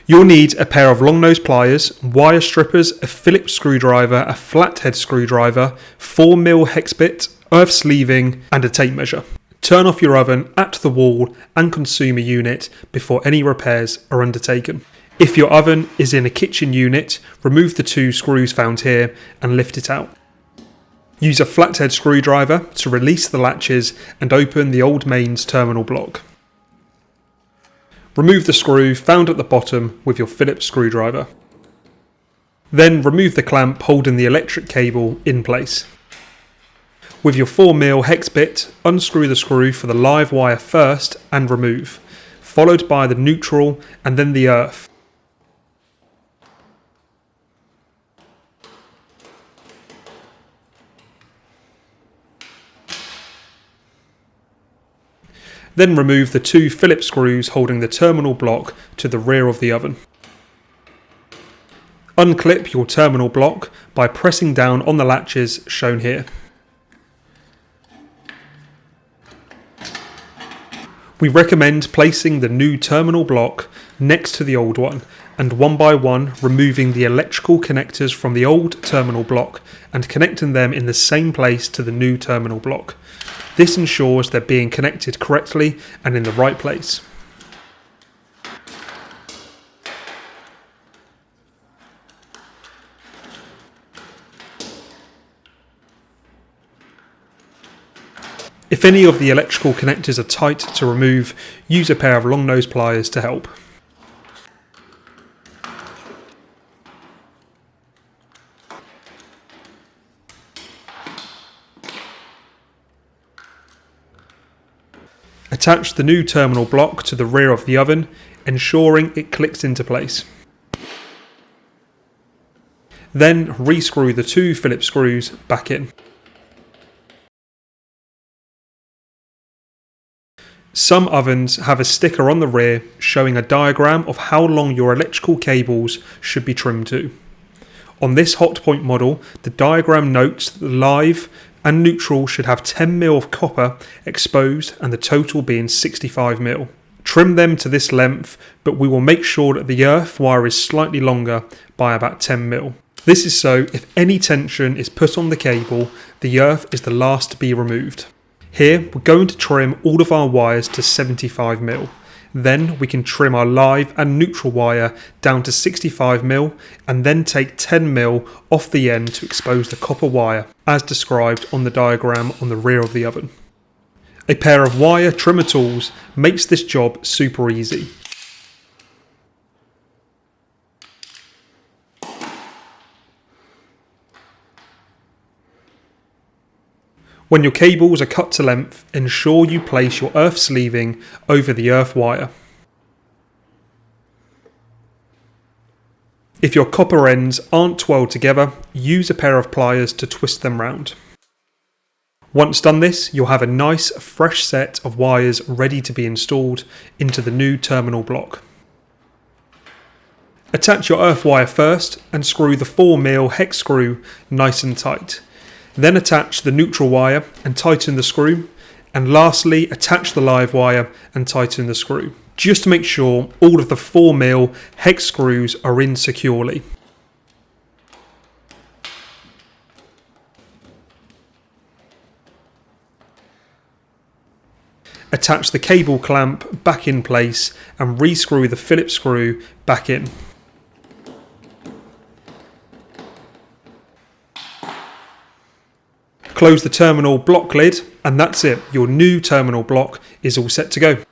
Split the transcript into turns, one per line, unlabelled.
You'll need a pair of long nose pliers, wire strippers, a Phillips screwdriver, a flathead screwdriver, 4mm hex bit, earth sleeving and a tape measure. Turn off your oven at the wall and consumer unit before any repairs are undertaken. If your oven is in a kitchen unit, remove the 2 screws found here and lift it out. Use a flathead screwdriver to release the latches and open the old mains terminal block. Remove the screw found at the bottom with your Phillips screwdriver. Then remove the clamp holding the electric cable in place. With your 4mm hex bit, unscrew the screw for the live wire first and remove, followed by the neutral and then the earth. Then remove the 2 Phillips screws holding the terminal block to the rear of the oven. Unclip your terminal block by pressing down on the latches shown here. We recommend placing the new terminal block next to the old one and one by one removing the electrical connectors from the old terminal block and connecting them in the same place to the new terminal block. This ensures they're being connected correctly and in the right place. If any of the electrical connectors are tight to remove, use a pair of long nose pliers to help. Attach the new terminal block to the rear of the oven, ensuring it clicks into place. Then re-screw the 2 Phillips screws back in. Some ovens have a sticker on the rear showing a diagram of how long your electrical cables should be trimmed to. On this Hotpoint model, the diagram notes that the live and neutral should have 10mm of copper exposed and the total being 65mm. Trim them to this length, but we will make sure that the earth wire is slightly longer by about 10mm. This is so if any tension is put on the cable, the earth is the last to be removed. Here we're going to trim all of our wires to 75mm. Then we can trim our live and neutral wire down to 65mm and then take 10mm off the end to expose the copper wire, as described on the diagram on the rear of the oven. A pair of wire trimmer tools makes this job super easy. When your cables are cut to length, ensure you place your earth sleeving over the earth wire. If your copper ends aren't twirled together, use a pair of pliers to twist them round. Once done this, you'll have a nice fresh set of wires ready to be installed into the new terminal block. Attach your earth wire first and screw the 4mm hex screw nice and tight. Then attach the neutral wire and tighten the screw, and lastly attach the live wire and tighten the screw. Just to make sure all of the 4mm hex screws are in securely. Attach the cable clamp back in place and re-screw the Phillips screw back in. Close the terminal block lid and that's it, your new terminal block is all set to go.